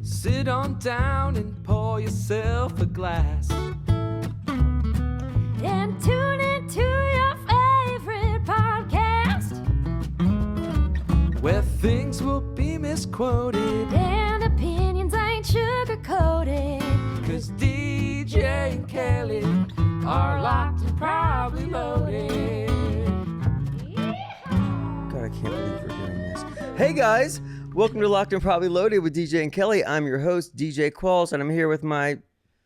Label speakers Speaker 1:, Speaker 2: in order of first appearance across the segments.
Speaker 1: Sit on down and pour yourself a glass.
Speaker 2: And tune into your favorite podcast,
Speaker 1: where things will be misquoted
Speaker 2: and opinions ain't sugar-coated.
Speaker 1: 'Cause DJ and Kelly are locked and probably loaded.
Speaker 3: God, I can't believe we're doing this. Hey guys, welcome to Locked and Probably Loaded with DJ and Kelly. I'm your host, DJ Qualls, and I'm here with my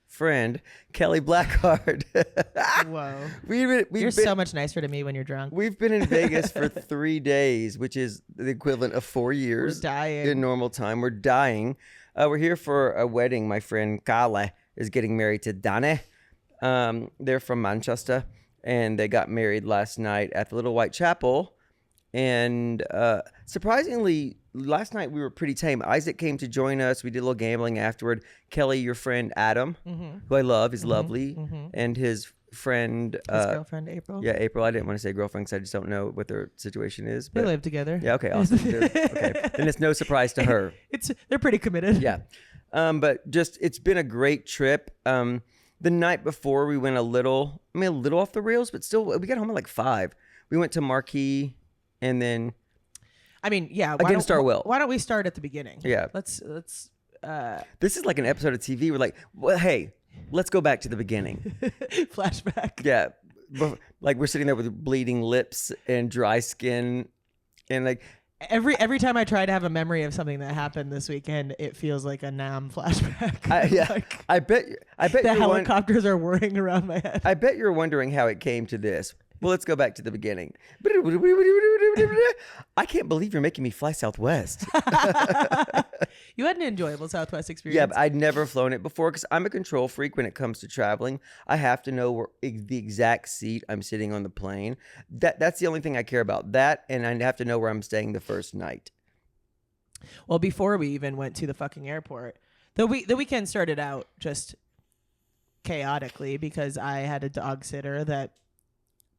Speaker 3: friend, Kelly Blackheart.
Speaker 4: Whoa.
Speaker 3: You're
Speaker 4: You're so much nicer to me when you're drunk.
Speaker 3: We've been in Vegas for 3 days, which is the equivalent of 4 years.
Speaker 4: We're dying.
Speaker 3: In normal time. We're dying. We're here for a wedding. My friend Kale is getting married to Dane. They're from Manchester, and they got married last night at the Little White Chapel. And surprisingly, last night we were pretty tame. Isaac came to join us. We did a little gambling afterward. Kelly, your friend Adam, who I love, is lovely, and his friend,
Speaker 4: His girlfriend, April.
Speaker 3: yeah, April. I didn't want to say girlfriend because I just don't know what their situation is.
Speaker 4: They
Speaker 3: But
Speaker 4: live together.
Speaker 3: yeah, okay, awesome. Okay, then it's no surprise to her.
Speaker 4: They're pretty committed.
Speaker 3: Yeah, but just it's been a great trip. The night before we went a little off the rails, but still we got home at like 5. We went to Marquee. And then,
Speaker 4: I mean, yeah.
Speaker 3: Against our will.
Speaker 4: Why don't we start at the beginning?
Speaker 3: Yeah.
Speaker 4: Let's.
Speaker 3: This is like an episode of TV. We're like, well, hey, let's go back to the beginning.
Speaker 4: Flashback.
Speaker 3: Yeah. Like we're sitting there with bleeding lips and dry skin. And like.
Speaker 4: Every time I try to have a memory of something that happened this weekend, it feels like a Nam flashback.
Speaker 3: Like, I bet
Speaker 4: the helicopters are whirring around my head.
Speaker 3: I bet you're wondering how it came to this. Well, let's go back to the beginning. I can't believe you're making me fly Southwest.
Speaker 4: You had an enjoyable Southwest experience.
Speaker 3: Yeah, but I'd never flown it before because I'm a control freak when it comes to traveling. I have to know the exact seat I'm sitting on the plane. That's the only thing I care about. That, and I have to know where I'm staying the first night.
Speaker 4: Well, before we even went to the fucking airport, the weekend started out just chaotically because I had a dog sitter that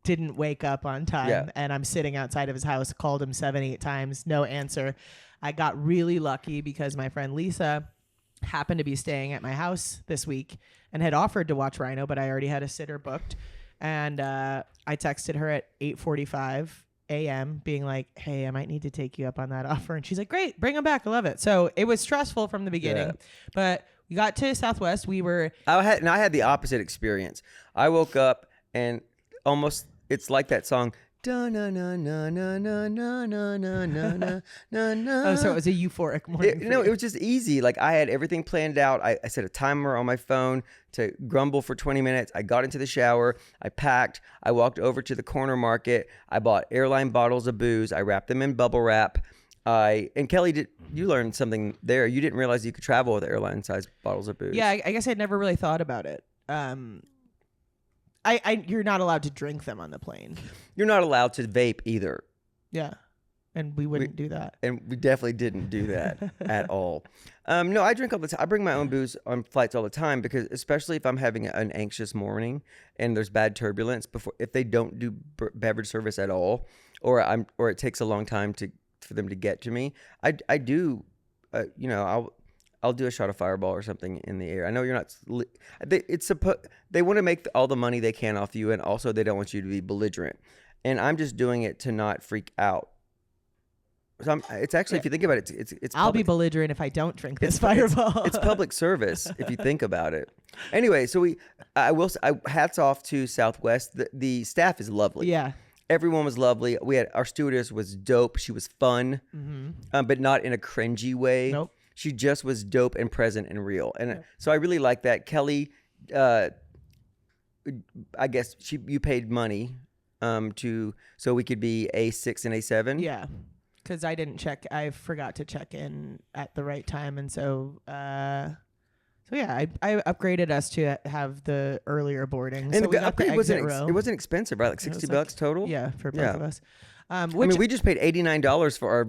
Speaker 4: didn't wake up on time, and I'm sitting outside of his house, called him 7-8 times, no answer. I got really lucky because my friend Lisa happened to be staying at my house this week and had offered to watch Rhino, but I already had a sitter booked. And I texted her at 8:45 a.m. being like, hey, I might need to take you up on that offer. And she's like, great, bring him back. I love it. So it was stressful from the beginning, but we got to Southwest.
Speaker 3: I had the opposite experience. I woke up and almost, it's like that song. Oh, so
Speaker 4: it was a euphoric morning.
Speaker 3: It was just easy. Like I had everything planned out. I set a timer on my phone to grumble for 20 minutes. I got into the shower. I packed. I walked over to the corner market. I bought airline bottles of booze. I wrapped them in bubble wrap. And Kelly, you learned something there. You didn't realize you could travel with airline size bottles of booze.
Speaker 4: Yeah, I guess I'd never really thought about it. You're not allowed to drink them on the plane.
Speaker 3: You're not allowed to vape either.
Speaker 4: Yeah. And we wouldn't do that.
Speaker 3: And we definitely didn't do that at all. No, I drink all the time. I bring my own booze on flights all the time because especially if I'm having an anxious morning and there's bad turbulence, if they don't do beverage service at all, or it takes a long time for them to get to me, I do, I'll do a shot of Fireball or something in the air. I know you're not. They want to make all the money they can off you, and also they don't want you to be belligerent. And I'm just doing it to not freak out. So it's actually, if you think about it, it's.
Speaker 4: I'll be belligerent if I don't drink this Fireball.
Speaker 3: It's public service if you think about it. Anyway, so hats off to Southwest. The staff is lovely.
Speaker 4: Yeah.
Speaker 3: Everyone was lovely. Our stewardess was dope. She was fun, but not in a cringy way.
Speaker 4: Nope.
Speaker 3: She just was dope and present and real. And so I really like that. Kelly, I guess you paid money so we could be A6 and A7.
Speaker 4: Yeah, because I forgot to check in at the right time. And so I upgraded us to have the earlier boarding.
Speaker 3: And
Speaker 4: so
Speaker 3: the upgrade
Speaker 4: it
Speaker 3: wasn't expensive, right? Like $60 total?
Speaker 4: Yeah, for both of us.
Speaker 3: We just paid $89 for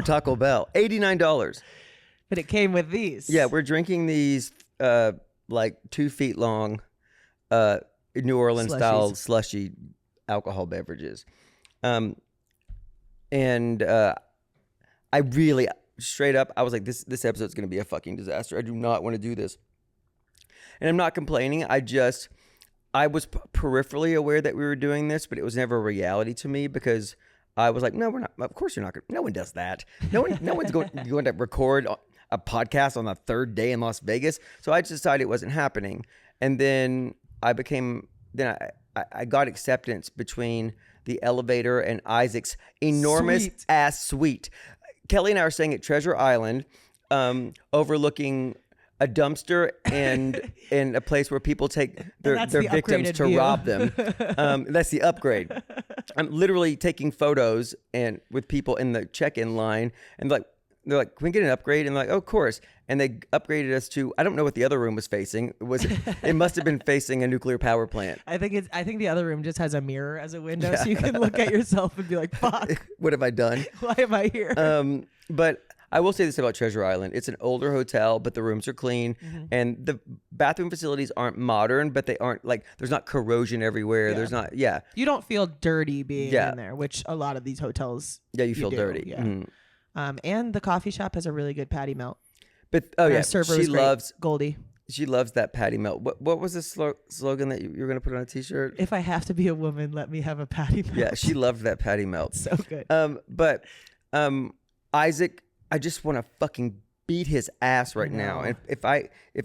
Speaker 3: Taco Bell. $89.
Speaker 4: But it came with these.
Speaker 3: Yeah, we're drinking these like 2 feet long New Orleans style slushy alcohol beverages. And I straight up, I was like, this episode's going to be a fucking disaster. I do not want to do this. And I'm not complaining. I was peripherally aware that we were doing this, but it was never a reality to me because I was like, no, we're not. Of course you're not. No one does that. No one's going to record a podcast on the third day in Las Vegas. So I just decided it wasn't happening. And then I got acceptance between the elevator and Isaac's enormous ass suite. Kelly and I are staying at Treasure Island, overlooking a dumpster and a place where people take their victims to rob them. That's the upgrade. I'm literally taking photos and with people in the check-in line, and they're like, can we get an upgrade? And I'm like, oh, of course. And they upgraded us to, I don't know what the other room was facing. It must have been facing a nuclear power plant.
Speaker 4: I think the other room just has a mirror as a window, so you can look at yourself and be like, fuck.
Speaker 3: What have I done?
Speaker 4: Why am I here?
Speaker 3: But I will say this about Treasure Island. It's an older hotel, but the rooms are clean. Mm-hmm. And the bathroom facilities aren't modern, but they aren't like, there's not corrosion everywhere. Yeah. There's not,
Speaker 4: You don't feel dirty being in there, which a lot of these hotels
Speaker 3: you feel dirty.
Speaker 4: Yeah. Mm-hmm. And the coffee shop has a really good patty melt.
Speaker 3: But
Speaker 4: she loves Goldie.
Speaker 3: She loves that patty melt. What was the slogan that you were going to put on a t-shirt?
Speaker 4: If I have to be a woman, let me have a patty melt.
Speaker 3: Yeah, she loved that patty melt.
Speaker 4: So good.
Speaker 3: But Isaac, I just want to fucking beat his ass right now. And if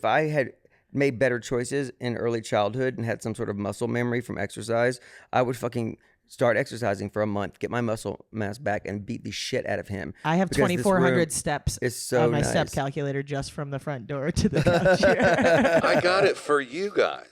Speaker 3: I had made better choices in early childhood and had some sort of muscle memory from exercise, I would fucking start exercising for a month, get my muscle mass back, and beat the shit out of him.
Speaker 4: I have 2,400 steps on my step calculator just from the front door to the couch here.
Speaker 5: I got it for you guys.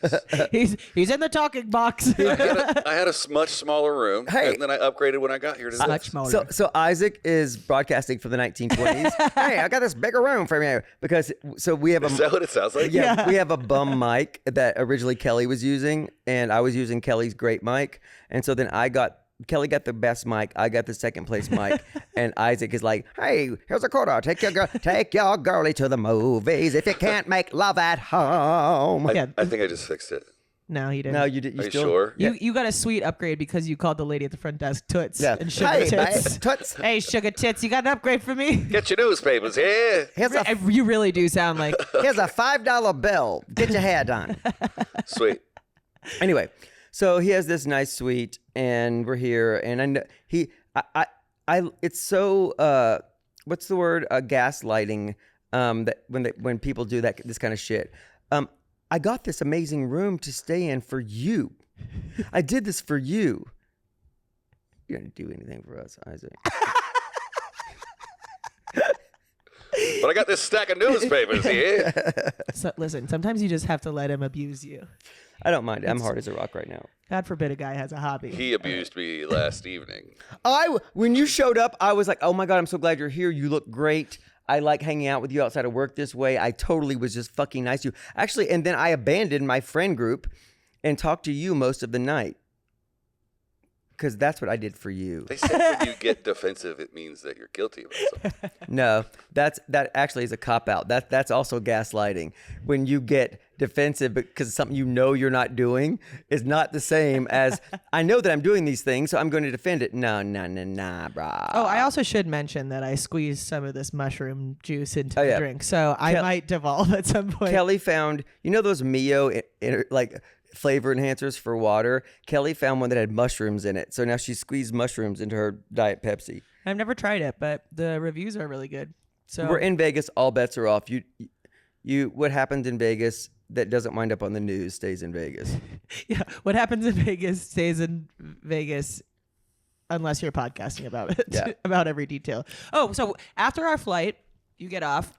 Speaker 4: He's in the talking box.
Speaker 5: I had a much smaller room, and then I upgraded when I got here to this.
Speaker 4: Much smaller.
Speaker 3: So Isaac is broadcasting from the 1920s. Hey, I got this bigger room for you because we have
Speaker 5: Is that what it sounds like?
Speaker 3: Yeah, we have a bum mic that originally Kelly was using, and I was using Kelly's great mic, and so then Kelly got the best mic. I got the second place mic, and Isaac is like, "Hey, here's a quarter. Take your girlie to the movies if you can't make love at home."
Speaker 5: I think I just fixed it.
Speaker 4: No, he didn't.
Speaker 3: No, you did.
Speaker 5: Are you sure?
Speaker 4: You got a sweet upgrade because you called the lady at the front desk Toots.
Speaker 3: Yeah.
Speaker 4: And Sugar Tits.
Speaker 3: Babe, Toots.
Speaker 4: Hey, Sugar Tits, you got an upgrade for me?
Speaker 5: Get your newspapers here.
Speaker 4: You really do sound like.
Speaker 3: Here's a $5 bill. Get your hair done.
Speaker 5: Sweet.
Speaker 3: Anyway, so he has this nice suite, and we're here, and I know it's so what's the word? Gaslighting. That when people do this kind of shit. I got this amazing room to stay in for you. I did this for you. You didn't do anything for us, Isaac.
Speaker 5: But I got this stack of newspapers here.
Speaker 4: So, listen, sometimes you just have to let him abuse you.
Speaker 3: I don't mind it. I'm hard as a rock right now.
Speaker 4: God forbid a guy has a hobby.
Speaker 5: He abused me last evening.
Speaker 3: When you showed up, I was like, oh my God, I'm so glad you're here. You look great. I like hanging out with you outside of work this way. I totally was just fucking nice to you. Actually, and then I abandoned my friend group and talked to you most of the night. Because that's what I did for you.
Speaker 5: They said when you get defensive, it means that you're guilty of something.
Speaker 3: No, that actually is a cop-out. That's also gaslighting. When you get defensive because something you know you're not doing is not the same as, I know that I'm doing these things, so I'm going to defend it. No, brah.
Speaker 4: Oh, I also should mention that I squeezed some of this mushroom juice into the drink, so I might devolve at some point.
Speaker 3: Kelly found, those Mio, like, flavor enhancers for water. Kelly found one that had mushrooms in it, so now she squeezed mushrooms into her Diet Pepsi.
Speaker 4: I've never tried it, but the reviews are really good. So
Speaker 3: we're in Vegas. All bets are off. You. What happened in Vegas that doesn't wind up on the news stays in Vegas.
Speaker 4: Yeah, what happens in Vegas stays in Vegas, unless you're podcasting about it.
Speaker 3: Yeah.
Speaker 4: About every detail. Oh, so after our flight, you get off.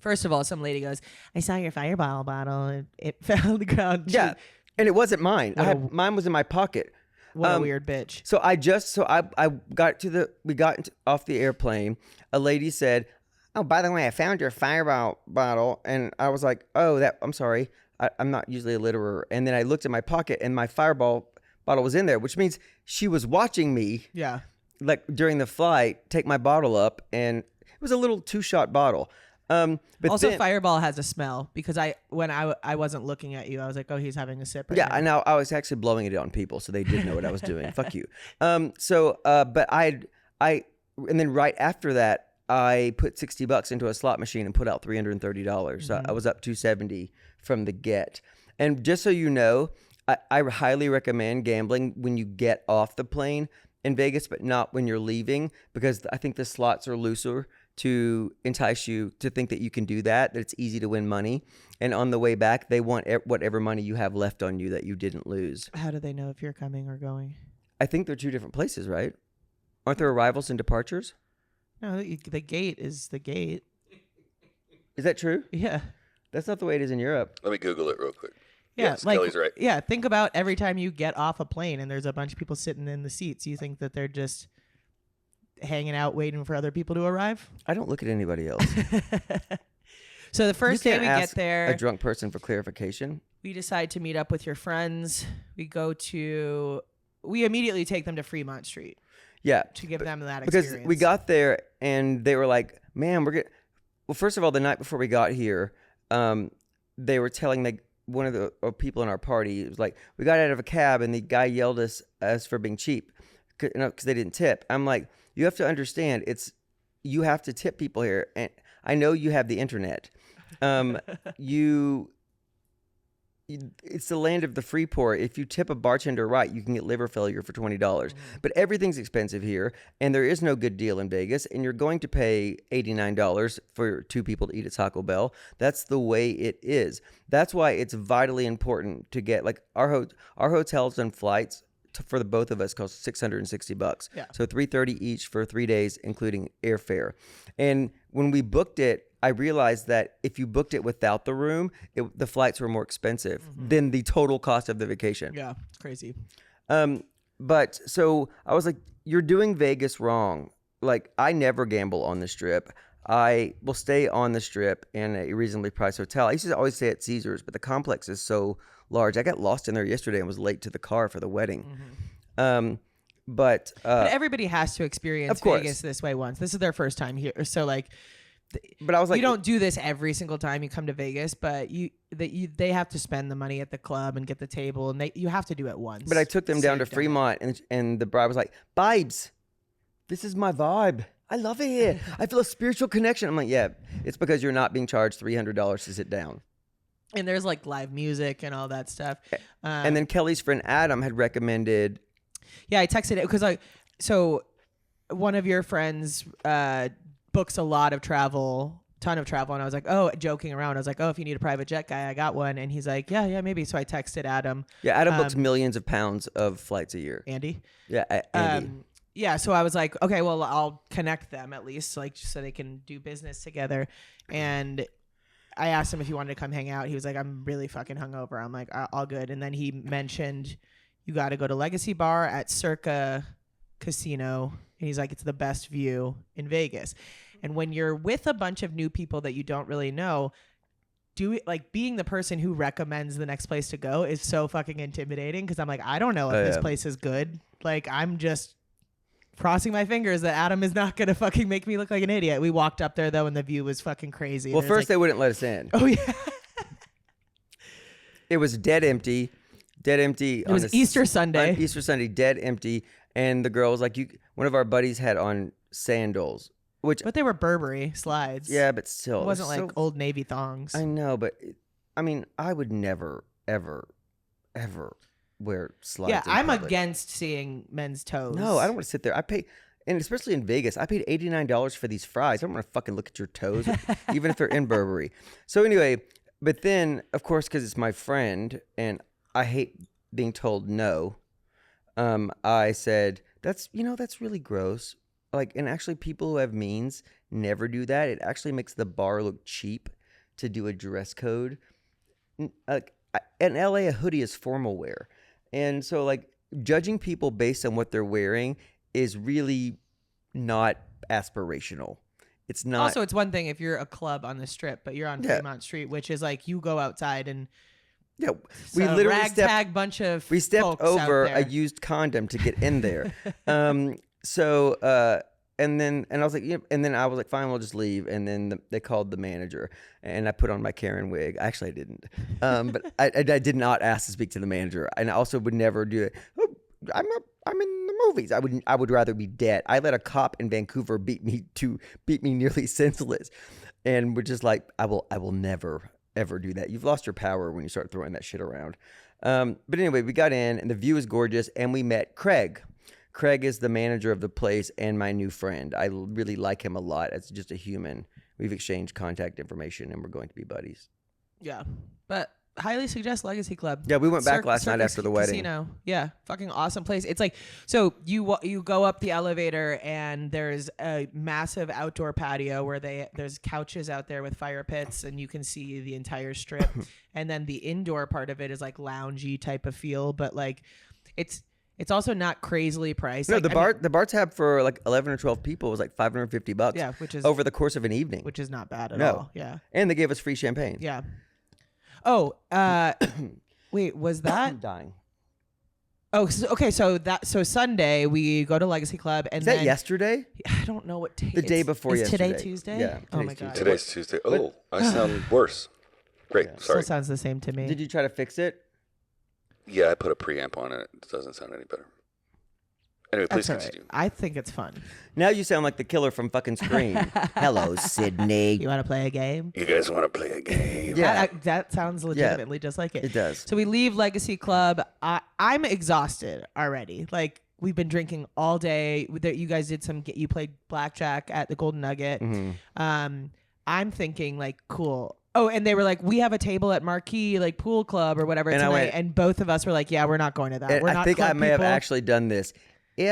Speaker 4: First of all, some lady goes, "I saw your Fireball bottle. And it fell on the ground."
Speaker 3: Yeah. And it wasn't mine. Mine was in my pocket.
Speaker 4: What a weird bitch.
Speaker 3: So I got off the airplane. A lady said, "Oh, by the way, I found your Fireball bottle," and I was like, "Oh, I'm sorry. I'm not usually a litterer." And then I looked in my pocket, and my Fireball bottle was in there, which means she was watching me.
Speaker 4: Yeah.
Speaker 3: Like during the flight, take my bottle up, and it was a little 2-shot bottle. But
Speaker 4: also,
Speaker 3: then,
Speaker 4: Fireball has a smell because when I wasn't looking at you, I was like, "Oh, he's having a sip." Right
Speaker 3: yeah,
Speaker 4: now.
Speaker 3: I was actually blowing it on people, so they did know what I was doing. Fuck you. But and then right after that, I put $60 into a slot machine and put out $330. So I was up $270 from the get. And just so you know, I highly recommend gambling when you get off the plane in Vegas, but not when you're leaving, because I think the slots are looser to entice you to think that you can do that it's easy to win money. And on the way back, they want whatever money you have left on you that you didn't lose.
Speaker 4: How do they know if you're coming or going?
Speaker 3: I think they're two different places, right? Aren't there arrivals and departures?
Speaker 4: No, the gate is the gate.
Speaker 3: Is that true?
Speaker 4: Yeah.
Speaker 3: That's not the way it is in Europe.
Speaker 5: Let me Google it real quick.
Speaker 4: Yeah,
Speaker 5: Yes, Kelly's right.
Speaker 4: Yeah, think about every time you get off a plane and there's a bunch of people sitting in the seats. You think that they're just hanging out waiting for other people to arrive?
Speaker 3: I don't look at anybody else.
Speaker 4: So the first
Speaker 3: you
Speaker 4: day
Speaker 3: can't
Speaker 4: we
Speaker 3: ask
Speaker 4: get there,
Speaker 3: a drunk person for clarification.
Speaker 4: we decide to meet up with your friends. We immediately take them to Fremont Street
Speaker 3: Yeah.
Speaker 4: to give them that
Speaker 3: Because
Speaker 4: experience.
Speaker 3: we got there and they were like, man, well, first of all, the night before we got here, they were telling one of the people in our party, was like, we got out of a cab and the guy yelled at us for being cheap because they didn't tip. I'm like, you have to understand, you have to tip people here. And I know you have the internet. It's the land of the free pour. If you tip a bartender right, you can get liver failure for $20. But everything's expensive here, and there is no good deal in Vegas, and you're going to pay $89 for 2 people to eat at Taco Bell. That's the way it is. That's why it's vitally important to get, like, our hotels and flights for the both of us cost $660.
Speaker 4: Yeah.
Speaker 3: So $330 each for 3 days, including airfare. And when we booked it, I realized that if you booked it without the room, the flights were more expensive than the total cost of the vacation.
Speaker 4: Yeah, it's crazy.
Speaker 3: But so I was like, you're doing Vegas wrong. Like, I never gamble on the Strip. I will stay on the Strip in a reasonably priced hotel. I used to always stay at Caesars, but the complex is so large. I got lost in there yesterday and was late to the car for the wedding. But
Speaker 4: everybody has to experience
Speaker 3: of course.
Speaker 4: Vegas this way once. This is their first time here. So, like,
Speaker 3: but I was like,
Speaker 4: you don't do this every single time you come to Vegas, but they have to spend the money at the club and get the table, and you have to do it once.
Speaker 3: But I took them down to Fremont, and the bride was like, "Vibes, this is my vibe. I love it here. I feel a spiritual connection." I'm like, "Yeah, it's because you're not being charged $300 to sit down."
Speaker 4: And there's like live music and all that stuff.
Speaker 3: And then Kelly's friend Adam had recommended.
Speaker 4: Yeah, I texted it because so one of your friends books a lot of travel, ton of travel, and I was like, oh, joking around, I was like, oh, if you need a private jet guy, I got one. And he's like, yeah, maybe. So I texted Adam.
Speaker 3: Yeah, Adam books millions of pounds of flights a year.
Speaker 4: Andy.
Speaker 3: Yeah, Andy.
Speaker 4: Yeah, so I was like, okay, well, I'll connect them at least, like, so they can do business together. And I asked him if he wanted to come hang out. He was like, I'm really fucking hungover. I'm like, all good. And then he mentioned, you got to go to Legacy Bar at Circa Casino. And he's like, it's the best view in Vegas. And when you're with a bunch of new people that you don't really know, being the person who recommends the next place to go is so fucking intimidating, because I'm like, I don't know if this place is good. Like, I'm just crossing my fingers that Adam is not going to fucking make me look like an idiot. We walked up there, though, and the view was fucking crazy.
Speaker 3: Well, first they wouldn't let us in.
Speaker 4: Oh, yeah.
Speaker 3: It was dead empty.
Speaker 4: It was Easter Sunday.
Speaker 3: On Easter Sunday, dead empty. And the girl was like, one of our buddies had on sandals.
Speaker 4: But they were Burberry slides.
Speaker 3: Yeah, but still.
Speaker 4: It wasn't like Old Navy thongs.
Speaker 3: I know, but I mean, I would never, ever, ever wear slides.
Speaker 4: Yeah, I'm
Speaker 3: public.
Speaker 4: against seeing men's toes.
Speaker 3: No, I don't want to sit there. And especially in Vegas, I paid $89 for these fries. I don't want to fucking look at your toes, even if they're in Burberry. So anyway, but then, of course, because it's my friend and I hate being told no, I said, that's really gross. Like, and actually people who have means never do that. It actually makes the bar look cheap to do a dress code. Like, in LA, a hoodie is formal wear. And so, like, judging people based on what they're wearing is really not aspirational. It's not.
Speaker 4: Also, it's one thing if you're a club on the Strip, but you're on Fremont Street, which is like, you go outside and
Speaker 3: we literally
Speaker 4: ragtag bunch of
Speaker 3: we stepped
Speaker 4: folks
Speaker 3: over
Speaker 4: out there.
Speaker 3: a used condom to get in there. So and I was like, and then I was like, fine, we'll just leave. And then they called the manager, and I put on my Karen wig. Actually, I didn't, but I did not ask to speak to the manager, and I also would never do it. Oh, I'm in the movies. I would rather be dead. I let a cop in Vancouver beat me nearly senseless, and we're just like, I will never ever do that. You've lost your power when you start throwing that shit around. But anyway, we got in, and the view is gorgeous, and we met Craig. Craig is the manager of the place and my new friend. I really like him a lot as just a human. We've exchanged contact information, and we're going to be buddies.
Speaker 4: Yeah, but highly suggest Legacy Club.
Speaker 3: Yeah, we went back last night after the wedding.
Speaker 4: Casino. Yeah, fucking awesome place. It's like, so you go up the elevator, and there's a massive outdoor patio where there's couches out there with fire pits, and you can see the entire strip. And then the indoor part of it is like loungy type of feel, but like it's also not crazily priced.
Speaker 3: No,
Speaker 4: like,
Speaker 3: the bar tab for like 11 or 12 people was like $550.
Speaker 4: Yeah, which is
Speaker 3: over the course of an evening,
Speaker 4: which is not bad at all. Yeah,
Speaker 3: and they gave us free champagne.
Speaker 4: yeah. Oh, wait, was that?
Speaker 3: I'm dying.
Speaker 4: Oh, okay. So Sunday we go to Legacy Club, and
Speaker 3: Is that
Speaker 4: then
Speaker 3: yesterday?
Speaker 4: I don't know what day.
Speaker 3: The day before
Speaker 4: is
Speaker 3: yesterday.
Speaker 4: Today Tuesday?
Speaker 3: Yeah,
Speaker 4: Oh
Speaker 3: today's
Speaker 4: my god.
Speaker 3: Tuesday.
Speaker 5: Today's Tuesday. Oh, I sound worse. Great.
Speaker 3: Yeah.
Speaker 5: Sorry.
Speaker 4: Still sounds the same to me.
Speaker 3: Did you try to fix it?
Speaker 5: Yeah, I put a preamp on it. It doesn't sound any better. Anyway, please
Speaker 4: That's all right.
Speaker 5: continue.
Speaker 4: I think it's fun.
Speaker 3: Now you sound like the killer from fucking Scream. Hello, Sydney.
Speaker 4: You want to play a game?
Speaker 5: You guys want to play a game?
Speaker 3: Yeah.
Speaker 4: That sounds legitimately just like it.
Speaker 3: It does.
Speaker 4: So we leave Legacy Club. I'm exhausted already. Like, we've been drinking all day. You guys did you played blackjack at the Golden Nugget.
Speaker 3: Mm-hmm.
Speaker 4: I'm thinking like, cool. Oh, and they were like, we have a table at Marquee, like pool club or whatever tonight. And both of us were like, yeah, we're not going to that. We're not.
Speaker 3: I think
Speaker 4: club
Speaker 3: I may have
Speaker 4: people.
Speaker 3: actually done this. Ew.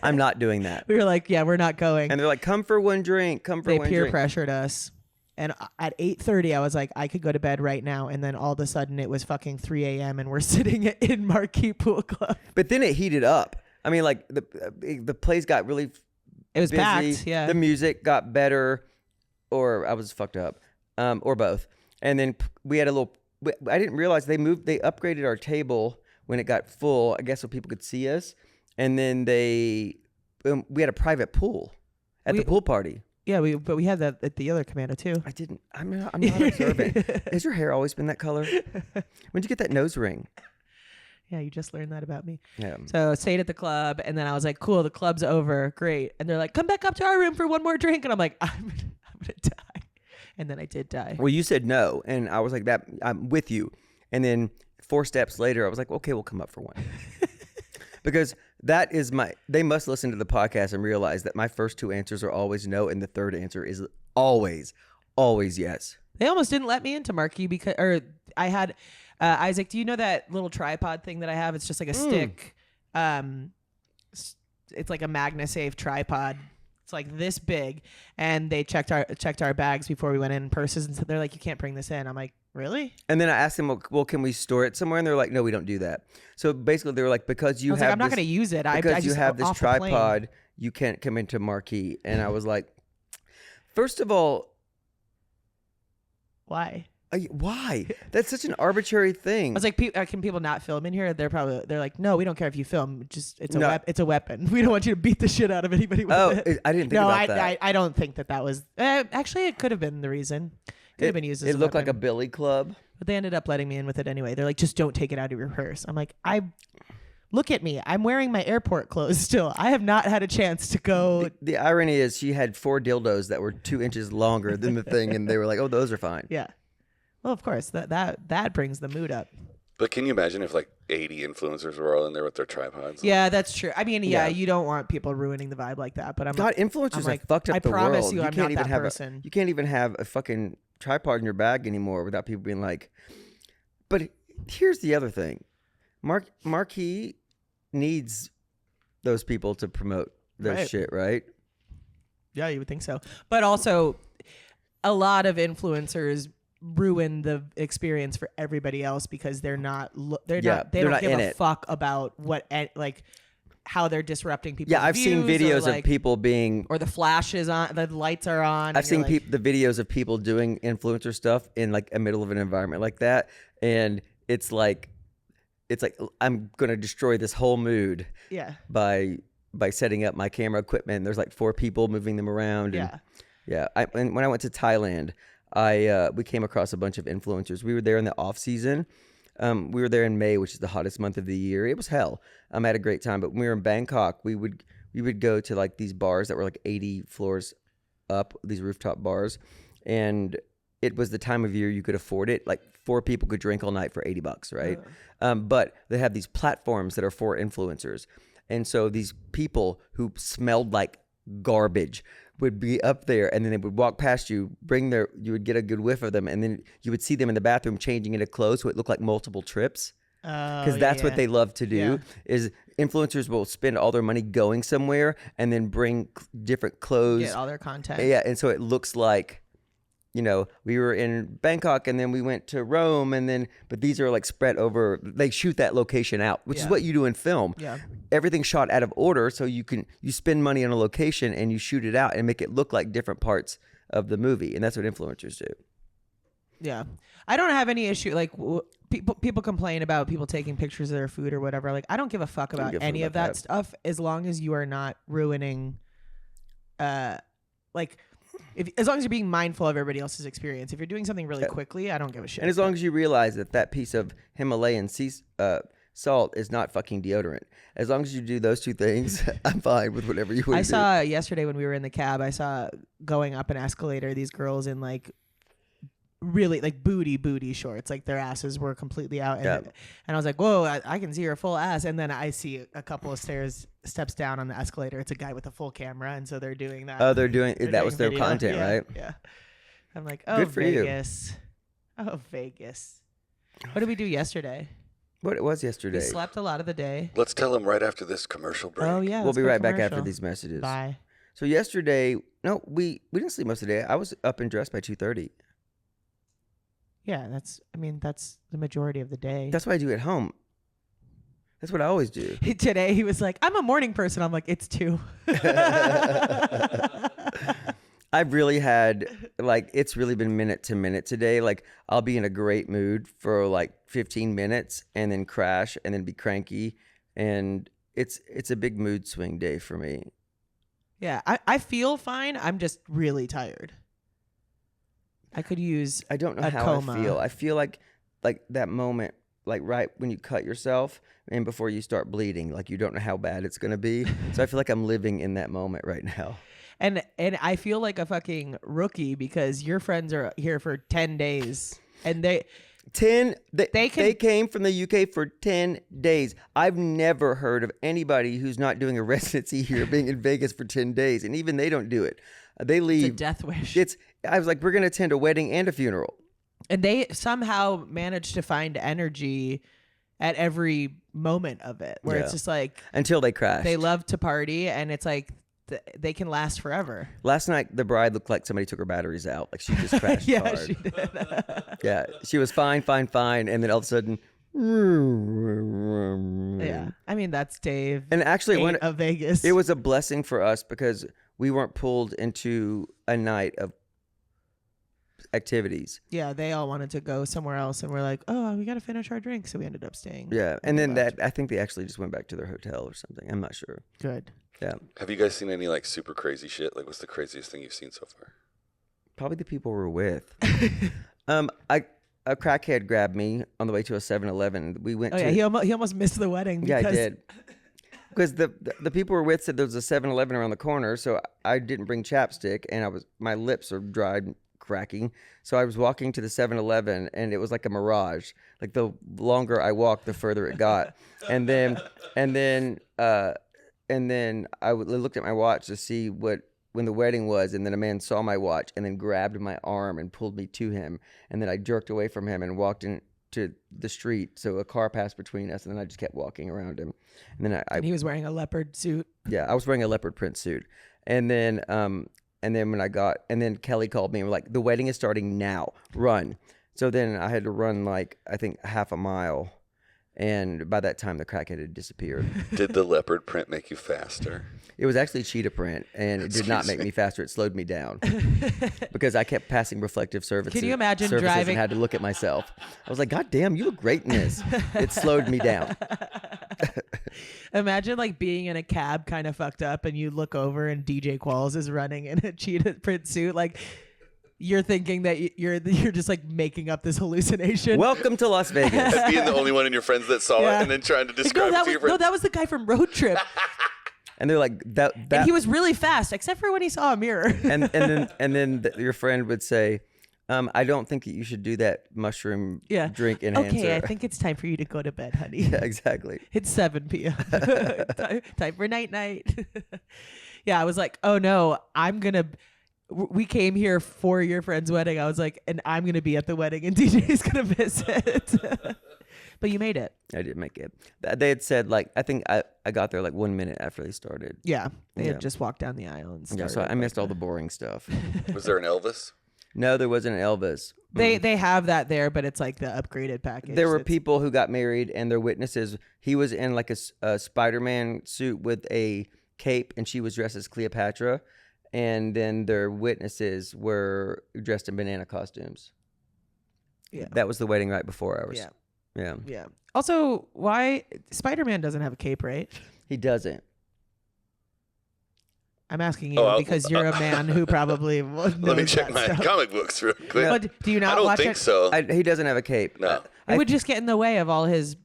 Speaker 3: I'm not doing that.
Speaker 4: We were like, yeah, we're not going.
Speaker 3: And they're like, come for one drink. Come for
Speaker 4: They
Speaker 3: one
Speaker 4: peer
Speaker 3: drink.
Speaker 4: pressured us. And at 8:30, I was like, I could go to bed right now. And then all of a sudden, it was fucking 3 a.m. and we're sitting in Marquee Pool Club.
Speaker 3: But then it heated up. I mean, like the place got really
Speaker 4: It was
Speaker 3: busy.
Speaker 4: packed, yeah.
Speaker 3: The music got better, or I was fucked up, or both. And then we had a little. I didn't realize they upgraded our table when it got full. I guess so people could see us. And then we had a private pool at the pool party.
Speaker 4: Yeah, but we had that at the other commando too.
Speaker 3: I didn't. I'm not observant. Has your hair always been that color? When'd you get that nose ring?
Speaker 4: Yeah, you just learned that about me.
Speaker 3: Yeah.
Speaker 4: So I stayed at the club, and then I was like, cool, the club's over. Great. And they're like, come back up to our room for one more drink. And I'm like, I'm going to die. And then I did die.
Speaker 3: Well, you said no. And I was like, I'm with you. And then 4 steps later, I was like, okay, we'll come up for one. Because they must listen to the podcast and realize that my first 2 answers are always no. And the third answer is always yes.
Speaker 4: They almost didn't let me into Marquee or I had, Isaac, do you know that little tripod thing that I have? It's just like a stick. It's like a MagnaSafe tripod. It's like this big, and they checked our bags before we went in, purses, and so they're like, you can't bring this in. I'm like, really?
Speaker 3: And then I asked them, well, can we store it somewhere? And they're like, no, we don't do that. So basically, they were like, because you have,
Speaker 4: I'm not going to use it.
Speaker 3: Because you have this
Speaker 4: off the plane.
Speaker 3: tripod, you can't come into Marquee. And I was like, first of all,
Speaker 4: why?
Speaker 3: Why? That's such an arbitrary thing.
Speaker 4: I was like, can people not film in here? They're like, no, we don't care if you film. Just it's a weapon. We don't want you to beat the shit out of anybody with it.
Speaker 3: I didn't think about that.
Speaker 4: I don't think that was. Actually, it could have been the reason. Could have been used as
Speaker 3: it
Speaker 4: a
Speaker 3: looked
Speaker 4: weapon.
Speaker 3: like a billy club.
Speaker 4: But they ended up letting me in with it anyway. They're like, just don't take it out of your purse. I'm like, look at me. I'm wearing my airport clothes still. I have not had a chance to go.
Speaker 3: The irony is she had 4 dildos that were 2 inches longer than the thing, and they were like, oh, those are fine.
Speaker 4: Yeah. Well, of course, that brings the mood up.
Speaker 5: But can you imagine if like 80 influencers were all in there with their tripods?
Speaker 4: Yeah, that's true. I mean, yeah, you don't want people ruining the vibe like that. But
Speaker 3: Influencers
Speaker 4: like,
Speaker 3: have fucked up the world.
Speaker 4: I promise you, I'm not that person.
Speaker 3: You can't even have a fucking tripod in your bag anymore without people being like. But here's the other thing, Marquee needs those people to promote their shit, right?
Speaker 4: Yeah, you would think so. But also, a lot of influencers ruin the experience for everybody else because they don't give a fuck about how they're disrupting people's
Speaker 3: I've seen videos of people being,
Speaker 4: or the flash is on, the lights are on.
Speaker 3: I've seen the videos of people doing influencer stuff in like a middle of an environment like that, and it's like I'm gonna destroy this whole mood.
Speaker 4: Yeah.
Speaker 3: By setting up my camera equipment. There's like 4 people moving them around. And, and when I went to Thailand, we came across a bunch of influencers. We were there in the off season, We were there in May, which is the hottest month of the year. It was hell. I had a great time. But when we were in Bangkok, we would go to like these bars that were like 80 floors up, these rooftop bars, and it was the time of year you could afford it. Like 4 people could drink all night for $80, right? But they have these platforms that are for influencers, and so these people who smelled like garbage would be up there, and then they would walk past you, you would get a good whiff of them, and then you would see them in the bathroom changing into clothes so it looked like multiple trips. Because that's what they love to do. Is influencers will spend all their money going somewhere and then bring different clothes,
Speaker 4: Get all their content.
Speaker 3: Yeah, and so it looks like, we were in Bangkok and then we went to Rome, and then but these are like spread over. They shoot that location out, which is what you do in film.
Speaker 4: Yeah,
Speaker 3: everything's shot out of order, so you spend money on a location and you shoot it out and make it look like different parts of the movie, and that's what influencers do.
Speaker 4: Yeah, I don't have any issue. Like people complain about people taking pictures of their food or whatever. Like I don't give a fuck about any of that stuff as long as you are not ruining, as long as you're being mindful of everybody else's experience. If you're doing something really quickly, I don't give a shit.
Speaker 3: And as long as you realize that piece of Himalayan sea salt is not fucking deodorant. As long as you do those 2 things, I'm fine with whatever you want to do.
Speaker 4: I saw yesterday when we were in the cab, I saw going up an escalator, these girls in like really like booty shorts, like their asses were completely out, and I was like, whoa, I can see her full ass. And then I see a couple of steps down on the escalator, it's a guy with a full camera, and so they're doing that.
Speaker 3: That was their
Speaker 4: video.
Speaker 3: content, right?
Speaker 4: Yeah. I'm like, oh,
Speaker 3: good for
Speaker 4: Vegas. Oh, Vegas. What did we do yesterday?
Speaker 3: What it was yesterday?
Speaker 4: We slept a lot of the day.
Speaker 5: Let's tell them right after this commercial break.
Speaker 4: Oh yeah,
Speaker 3: we'll be right back after
Speaker 4: commercial.
Speaker 3: these messages.
Speaker 4: Bye.
Speaker 3: So yesterday, no, we didn't sleep most of the day. I was up and dressed by 2:30.
Speaker 4: Yeah, that's the majority of the day.
Speaker 3: That's what I do at home. That's what I always do.
Speaker 4: Today he was like, I'm a morning person. I'm like, it's 2.
Speaker 3: I've really had, it's really been minute to minute today. Like, I'll be in a great mood for 15 minutes and then crash and then be cranky. And it's a big mood swing day for me.
Speaker 4: Yeah, I feel fine. I'm just really tired. I could use
Speaker 3: I don't know how
Speaker 4: coma.
Speaker 3: I feel. I feel like that moment, right when you cut yourself and before you start bleeding, you don't know how bad it's going to be. So I feel like I'm living in that moment right now.
Speaker 4: And I feel like a fucking rookie because your friends are here for 10 days and they came
Speaker 3: from the UK for 10 days. I've never heard of anybody who's not doing a residency here being in Vegas for 10 days. And even they don't do it. They leave.
Speaker 4: It's a death wish.
Speaker 3: I was like, we're going to attend a wedding and a funeral.
Speaker 4: And they somehow managed to find energy at every moment of it where it's just like.
Speaker 3: Until they crash.
Speaker 4: They love to party and it's like they can last forever.
Speaker 3: Last night, the bride looked like somebody took her batteries out. Like she just crashed
Speaker 4: yeah,
Speaker 3: hard.
Speaker 4: she did.
Speaker 3: Yeah, she was fine. And then all of a sudden.
Speaker 4: Yeah. I mean, that's Dave.
Speaker 3: And actually,
Speaker 4: of Vegas.
Speaker 3: It was a blessing for us because we weren't pulled into a night of activities.
Speaker 4: Yeah, they all wanted to go somewhere else, and we're like, oh, we got to finish our drink, so we ended up staying.
Speaker 3: Yeah, and then I think they actually just went back to their hotel or something. I'm not sure.
Speaker 4: Good.
Speaker 3: Yeah.
Speaker 5: Have you guys seen any super crazy shit? What's the craziest thing you've seen so far?
Speaker 3: Probably the people we're with. A crackhead grabbed me on the way to a 7-Eleven. We went.
Speaker 4: He almost missed the wedding.
Speaker 3: Yeah, I did. Because the people we're with said there was a 7-Eleven around the corner, so I didn't bring chapstick, and my lips are dried, cracking. So I was walking to the 7-Eleven, and it was like a mirage. Like the longer I walked, the further it got. And then I looked at my watch to see when the wedding was, and then a man saw my watch and then grabbed my arm and pulled me to him, and then I jerked away from him and walked into the street. So a car passed between us, and then I just kept walking around him. And then
Speaker 4: and he was wearing a leopard suit.
Speaker 3: Yeah, I was wearing a leopard print suit. And then Kelly called me and were like, the wedding is starting now. Run. So then I had to run I think half a mile. And by that time, the crackhead had disappeared.
Speaker 5: Did the leopard print make you faster?
Speaker 3: It was actually cheetah print, and it did not make me faster. It slowed me down because I kept passing reflective services.
Speaker 4: Can you imagine
Speaker 3: services
Speaker 4: driving?
Speaker 3: And had to look at myself. I was like, God damn, you look great in this. It slowed me down.
Speaker 4: Imagine being in a cab kind of fucked up and you look over and DJ Qualls is running in a cheetah print suit. you're thinking that you're just like making up this hallucination.
Speaker 3: Welcome to Las Vegas.
Speaker 5: And being the only one in your friends that saw
Speaker 4: Yeah.
Speaker 5: it and then trying to
Speaker 4: Like,
Speaker 5: describe it to your friends.
Speaker 4: that was the guy from Road Trip.
Speaker 3: And they're like that.
Speaker 4: And he was really fast, except for when he saw a mirror.
Speaker 3: and then your friend would say, I don't think that you should do that mushroom
Speaker 4: Yeah.
Speaker 3: drink enhancer.
Speaker 4: Okay, I think it's time for you to go to bed, honey.
Speaker 3: Yeah, exactly.
Speaker 4: It's 7 p.m. time for night. Yeah, I was like, oh no, we came here for your friend's wedding. I was like, and I'm going to be at the wedding and DJ's going to miss it. But you made it.
Speaker 3: I did make it. They had said, like, I think I got there like 1 minute after they started.
Speaker 4: Yeah, they
Speaker 3: Yeah.
Speaker 4: had just walked down the aisle and
Speaker 3: Yeah,
Speaker 4: started.
Speaker 3: so I missed all the boring stuff.
Speaker 5: Was there an Elvis?
Speaker 3: No, there wasn't an Elvis.
Speaker 4: They have that there, but it's like the upgraded package.
Speaker 3: There were
Speaker 4: It's-
Speaker 3: people who got married and their witnesses. He was in like a Spider-Man suit with a cape, and she was dressed as Cleopatra. And then their witnesses were dressed in banana costumes.
Speaker 4: Yeah.
Speaker 3: That was the wedding right before ours.
Speaker 4: Yeah.
Speaker 3: Yeah.
Speaker 4: Yeah. Also, why Spider-Man doesn't have a cape, right?
Speaker 3: He doesn't.
Speaker 4: I'm asking you
Speaker 5: Oh,
Speaker 4: because you're a man who probably knows
Speaker 5: Let me check
Speaker 4: that
Speaker 5: my
Speaker 4: stuff.
Speaker 5: comic books real quick.
Speaker 4: But do you not
Speaker 5: I don't
Speaker 4: watch
Speaker 5: think
Speaker 4: it?
Speaker 5: so.
Speaker 3: He doesn't have a cape.
Speaker 5: No.
Speaker 4: It would just get in the way of all his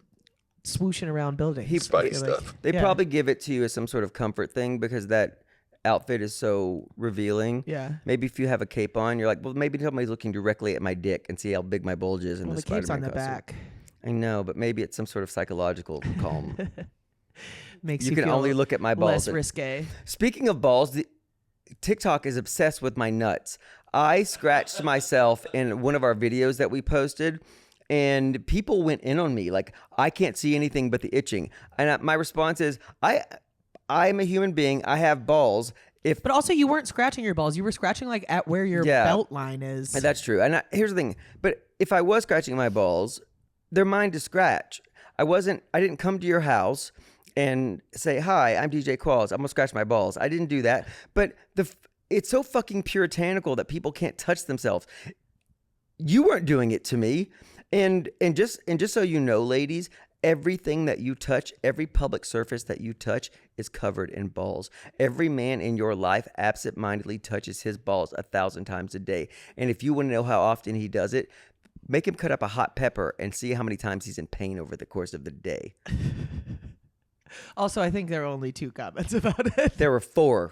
Speaker 4: swooshing around buildings.
Speaker 5: Spidey
Speaker 4: I feel like.
Speaker 5: stuff.
Speaker 3: They
Speaker 4: Yeah.
Speaker 3: probably give it to you as some sort of comfort thing because that outfit is so revealing.
Speaker 4: Yeah.
Speaker 3: Maybe if you have a cape on, you're like, well, maybe somebody's looking directly at my dick and see how big my bulge is in
Speaker 4: Well,
Speaker 3: the
Speaker 4: the cape's
Speaker 3: Spider-Man
Speaker 4: on the
Speaker 3: costume.
Speaker 4: back.
Speaker 3: I know, but maybe it's some sort of psychological calm.
Speaker 4: Makes
Speaker 3: You
Speaker 4: you
Speaker 3: can
Speaker 4: feel
Speaker 3: only look at my balls.
Speaker 4: less risque.
Speaker 3: Speaking of balls, TikTok is obsessed with my nuts. I scratched myself in one of our videos that we posted, and people went in on me. Like, I can't see anything but the itching. And my response is, I'm a human being. I have balls.
Speaker 4: But also, you weren't scratching your balls. You were scratching like at where your
Speaker 3: Yeah.
Speaker 4: belt line is.
Speaker 3: And that's true. And here's the thing. But if I was scratching my balls, they're mine to scratch. I didn't come to your house and say, hi, I'm DJ Qualls. I'm going to scratch my balls. I didn't do that. But it's so fucking puritanical that people can't touch themselves. You weren't doing it to me. And just so you know, ladies, everything that you touch, every public surface that you touch is covered in balls. Every man in your life absentmindedly touches his balls 1,000 times a day. And if you want to know how often he does it, make him cut up a hot pepper and see how many times he's in pain over the course of the day.
Speaker 4: Also, I think there are only 2 comments about it.
Speaker 3: There were 4,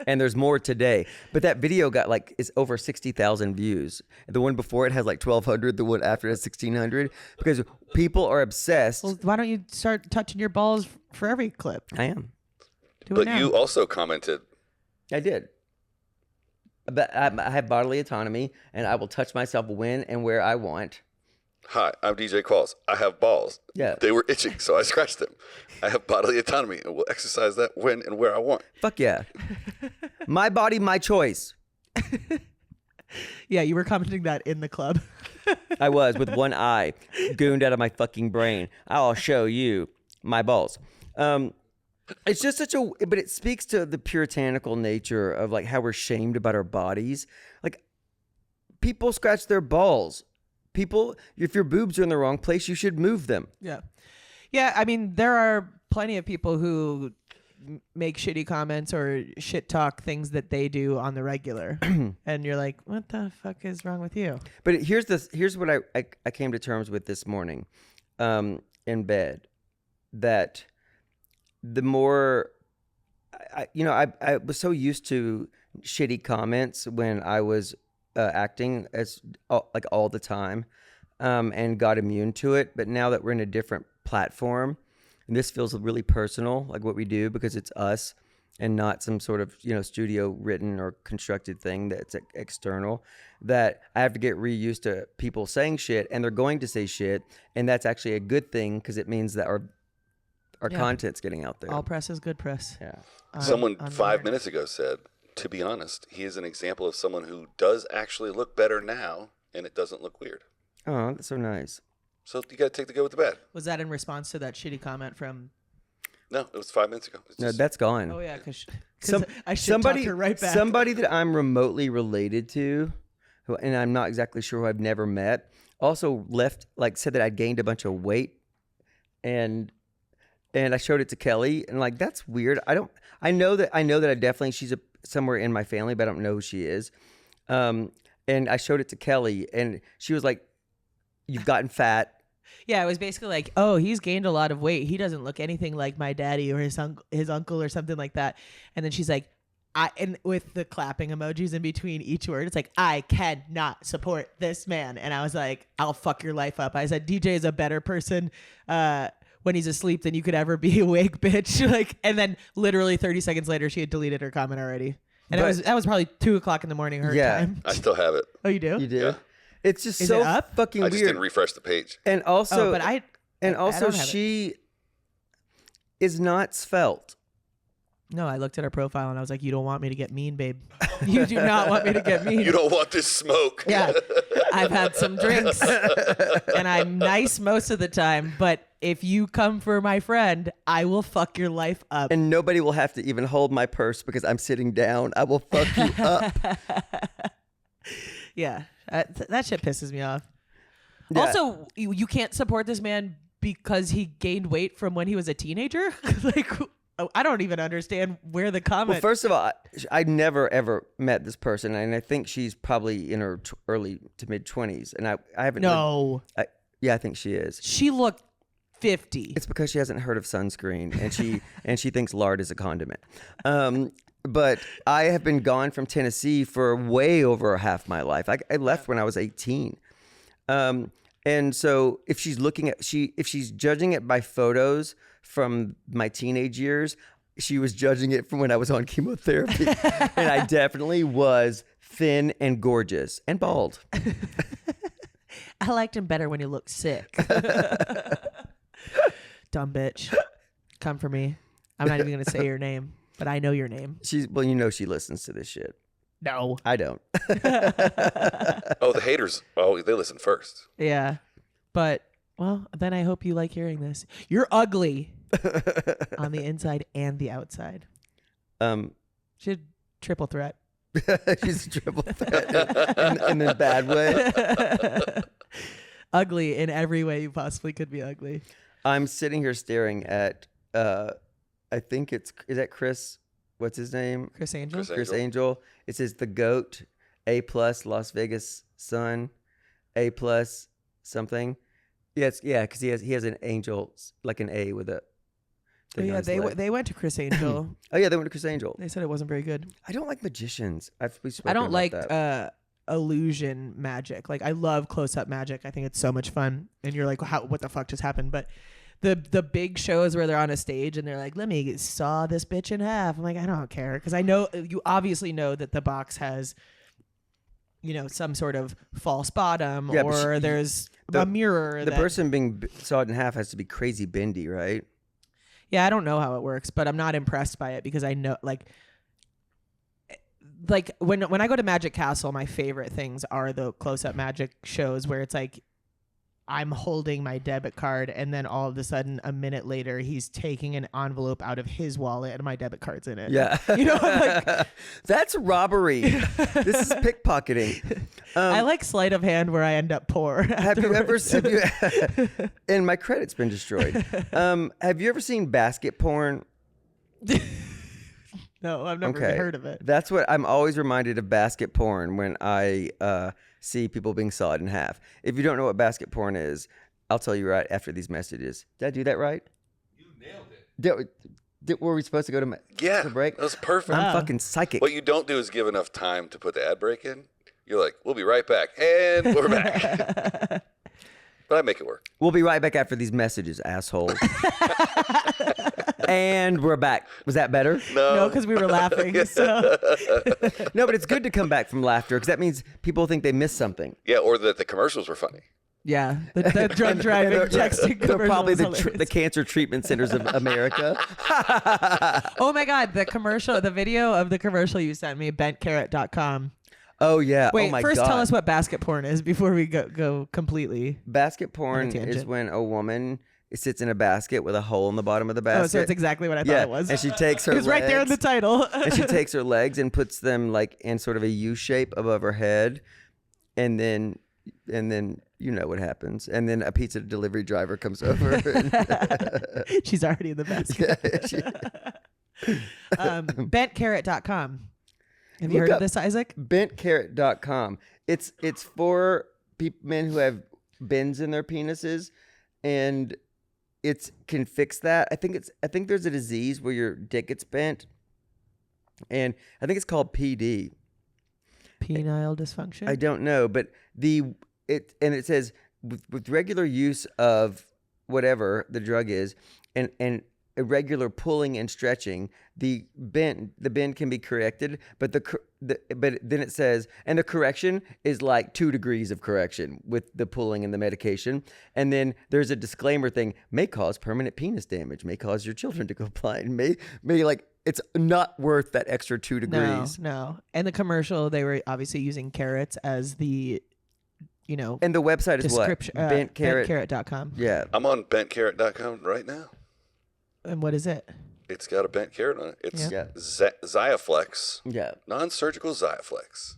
Speaker 3: and there's more today. But that video got is over 60,000 views. The one before it has 1,200. The one after it has 1,600 because people are obsessed.
Speaker 4: Well, why don't you start touching your balls for every clip?
Speaker 3: I am.
Speaker 4: Do it
Speaker 5: But
Speaker 4: now.
Speaker 5: you also commented,
Speaker 3: I did. But I have bodily autonomy, and I will touch myself when and where I want.
Speaker 5: hi, I'm DJ Qualls. I have balls.
Speaker 3: Yeah.
Speaker 5: They were itching, so I scratched them. I have bodily autonomy and will exercise that when and where I want.
Speaker 3: Fuck yeah. My body, my choice.
Speaker 4: Yeah, you were commenting that in the club.
Speaker 3: I was with one eye gooned out of my fucking brain. I'll show you my balls. It's just but it speaks to the puritanical nature of how we're shamed about our bodies. People scratch their balls. People, if your boobs are in the wrong place, you should move them.
Speaker 4: Yeah. Yeah, I mean, there are plenty of people who make shitty comments or shit talk things that they do on the regular. And you're like, what the fuck is wrong with you?
Speaker 3: But here's what I came to terms with this morning in bed, that the more I was so used to shitty comments when I was acting as all the time, and got immune to it. But now that we're in a different platform, and this feels really personal, like what we do, because it's us and not some sort of studio written or constructed thing that's external, that I have to get reused to people saying shit, and they're going to say shit, and that's actually a good thing because it means that our
Speaker 4: Yeah.
Speaker 3: content's getting out there.
Speaker 4: All press is good press.
Speaker 3: Yeah.
Speaker 5: Someone
Speaker 4: on
Speaker 5: 5
Speaker 4: board.
Speaker 5: minutes ago said, to be honest, he is an example of someone who does actually look better now, and it doesn't look weird.
Speaker 3: Oh, that's so nice.
Speaker 5: So you got to take the good with the bad.
Speaker 4: Was that in response to that shitty comment from?
Speaker 5: No, it was 5 minutes ago. It's
Speaker 3: No,
Speaker 5: just-
Speaker 3: that's gone.
Speaker 4: Oh yeah, because I should
Speaker 3: somebody,
Speaker 4: talk her right back.
Speaker 3: somebody that I'm remotely related to, and I'm not exactly sure who I've never met, also said that I gained a bunch of weight, and I showed it to Kelly, and that's weird. I know that I definitely she's somewhere in my family, but I don't know who she is. And I showed it to Kelly, and she was like, "You've gotten fat."
Speaker 4: Yeah, it was basically like, oh, he's gained a lot of weight. He doesn't look anything like my daddy or his uncle or something like that. And then she's like, and with the clapping emojis in between each word, it's like, I cannot support this man. And I was like, I'll fuck your life up. I said, DJ is a better person when he's asleep than you could ever be awake, bitch. Like, and then literally 30 seconds later, she had deleted her comment already. And that was probably 2:00 in the morning her time.
Speaker 5: I still have it.
Speaker 4: Oh, you do?
Speaker 3: You do?
Speaker 5: Yeah.
Speaker 3: It's just
Speaker 4: Is
Speaker 3: so
Speaker 4: it up?
Speaker 3: fucking
Speaker 5: I
Speaker 3: weird.
Speaker 5: just didn't refresh the page.
Speaker 3: And also,
Speaker 4: Oh, but I don't have
Speaker 3: she is not svelte.
Speaker 4: No, I looked at her profile and I was like, you don't want me to get mean, babe. You do not want me to get mean.
Speaker 5: You don't want this smoke.
Speaker 4: Yeah. I've had some drinks and I'm nice most of the time. But if you come for my friend, I will fuck your life up.
Speaker 3: And nobody will have to even hold my purse because I'm sitting down. I will fuck you up.
Speaker 4: Yeah. That shit pisses me off.
Speaker 3: Yeah.
Speaker 4: Also, you can't support this man because he gained weight from when he was a teenager? Like, I don't even understand where the comment...
Speaker 3: Well, first of all, I never, ever met this person, and I think she's probably in her early to mid-20s, and I haven't...
Speaker 4: No.
Speaker 3: Yeah, I think she is.
Speaker 4: She looked 50.
Speaker 3: It's because she hasn't heard of sunscreen, and she thinks lard is a condiment. But I have been gone from Tennessee for way over half my life. I left when I was 18. And so if she's if she's judging it by photos from my teenage years, she was judging it from when I was on chemotherapy. And I definitely was thin and gorgeous and bald.
Speaker 4: I liked him better when he looked sick. Dumb bitch. Come for me. I'm not even going to say your name, but I know your name.
Speaker 3: Well, you know she listens to this shit.
Speaker 4: No.
Speaker 3: I don't.
Speaker 5: Oh, the haters. Oh, they listen first.
Speaker 4: Yeah. But, well, then I hope you like hearing this. You're ugly on the inside and the outside. She's triple threat.
Speaker 3: She's a triple threat in a bad way.
Speaker 4: Ugly in every way you possibly could be ugly.
Speaker 3: I'm sitting here staring at, I think is that Chris? What's his name?
Speaker 4: Chris Angel?
Speaker 3: Chris Angel. It says the GOAT, A+ Las Vegas Sun, A+ something. Yeah, because he has an angel, like an A with a
Speaker 4: Oh,
Speaker 3: thing on
Speaker 4: yeah,
Speaker 3: his leg.
Speaker 4: they went to Chris Angel.
Speaker 3: Oh yeah, they went to Chris Angel.
Speaker 4: They said it wasn't very good.
Speaker 3: I don't like magicians. We've spoken
Speaker 4: I don't
Speaker 3: about
Speaker 4: like
Speaker 3: that.
Speaker 4: illusion magic. Like, I love close-up magic. I think it's so much fun. And you're like, what the fuck just happened? But the big shows where they're on a stage and they're like, let me saw this bitch in half. I'm like, I don't care. Because I know, you obviously know that the box has, some sort of false bottom,
Speaker 3: Yeah,
Speaker 4: or there's a mirror.
Speaker 3: The person being sawed in half has to be crazy bendy, right?
Speaker 4: Yeah, I don't know how it works, but I'm not impressed by it because I know, like when I go to Magic Castle, my favorite things are the close-up magic shows where it's like I'm holding my debit card and then all of a sudden a minute later he's taking an envelope out of his wallet and my debit card's in it.
Speaker 3: Yeah.
Speaker 4: I'm like,
Speaker 3: that's robbery. This is pickpocketing.
Speaker 4: I like sleight of hand where I end up poor.
Speaker 3: Have you ever seen? And my credit's been destroyed. Have you ever seen basket porn?
Speaker 4: No, I've never even heard of it.
Speaker 3: That's what I'm always reminded of, basket porn, when I see people being sawed in half. If you don't know what basket porn is, I'll tell you right after these messages. Did I do that right?
Speaker 1: You nailed it.
Speaker 3: Were we supposed to go to
Speaker 5: Yeah,
Speaker 3: to break?
Speaker 5: that was perfect.
Speaker 3: I'm fucking psychic.
Speaker 5: What you don't do is give enough time to put the ad break in. You're like, we'll be right back. And we're back. But I make it work.
Speaker 3: We'll be right back after these messages, asshole. And we're back. Was that better?
Speaker 4: No, because we were laughing. So
Speaker 3: No, but it's good to come back from laughter because that means people think they missed something.
Speaker 5: Yeah, or that the commercials were funny.
Speaker 4: yeah, the drug driving, texting.
Speaker 3: They're probably
Speaker 4: commercial was
Speaker 3: the cancer treatment centers of America.
Speaker 4: Oh my God, the video of the commercial you sent me, bentcarrot.com.
Speaker 3: Oh yeah.
Speaker 4: Wait,
Speaker 3: oh my
Speaker 4: first
Speaker 3: God.
Speaker 4: tell us what basket porn is before we go completely.
Speaker 3: Basket porn
Speaker 4: On a tangent.
Speaker 3: is when a woman sits in a basket with a hole in the bottom of the basket.
Speaker 4: Oh, so it's exactly what I thought it was.
Speaker 3: And she takes her
Speaker 4: It was right there in the
Speaker 3: legs-
Speaker 4: title.
Speaker 3: and she takes her legs and puts them like in sort of a U shape above her head, and then you know what happens. And then a pizza delivery driver comes over. And
Speaker 4: She's already in the basket. Bentcarrot.com. Have you heard of this, Isaac?
Speaker 3: Bentcarrot.com. It's for men who have bends in their penises, and it can fix that. I think there's a disease where your dick gets bent, and I think it's called PD.
Speaker 4: Penile dysfunction.
Speaker 3: I don't know, but it says with regular use of whatever the drug is, and irregular pulling and stretching, the bend can be corrected, but but then it says, and the correction is like 2 degrees of correction with the pulling and the medication, and then there's a disclaimer thing: may cause permanent penis damage, may cause your children to go blind, may like. It's not worth that extra 2 degrees.
Speaker 4: No. And the commercial, they were obviously using carrots as the,
Speaker 3: And the website is what?
Speaker 4: Bentcarrot.com.
Speaker 3: Yeah.
Speaker 5: I'm on bentcarrot.com right now.
Speaker 4: And what is it?
Speaker 5: It's got a bent carrot on it. It's
Speaker 3: Yeah.
Speaker 5: Xiaflex,
Speaker 3: Yeah.
Speaker 5: non-surgical Xiaflex.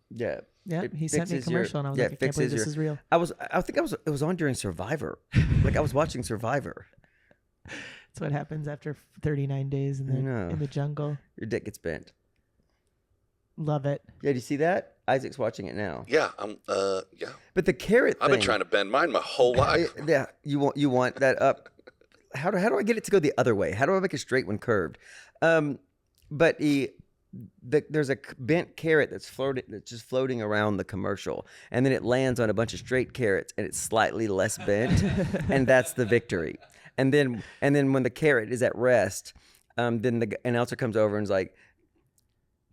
Speaker 3: Yeah.
Speaker 4: Yeah,
Speaker 3: It
Speaker 4: he sent me a
Speaker 3: fixes your-
Speaker 4: commercial, and I was
Speaker 3: yeah,
Speaker 4: like, I can't believe
Speaker 3: fixes
Speaker 4: this is real.
Speaker 3: It was on during Survivor. Like I was watching Survivor.
Speaker 4: That's what happens after 39 days in the jungle.
Speaker 3: Your dick gets bent.
Speaker 4: Love it.
Speaker 3: Yeah, do you see that? Isaac's watching it now.
Speaker 5: Yeah, yeah.
Speaker 3: But the carrot
Speaker 5: I've
Speaker 3: thing.
Speaker 5: been trying to bend mine my whole life.
Speaker 3: Yeah, you want that up. How do I get it to go the other way? How do I make it straight when curved? But there's a bent carrot that's just floating around the commercial, and then it lands on a bunch of straight carrots, and it's slightly less bent, and that's the victory. And then when the carrot is at rest, then the announcer comes over and is like,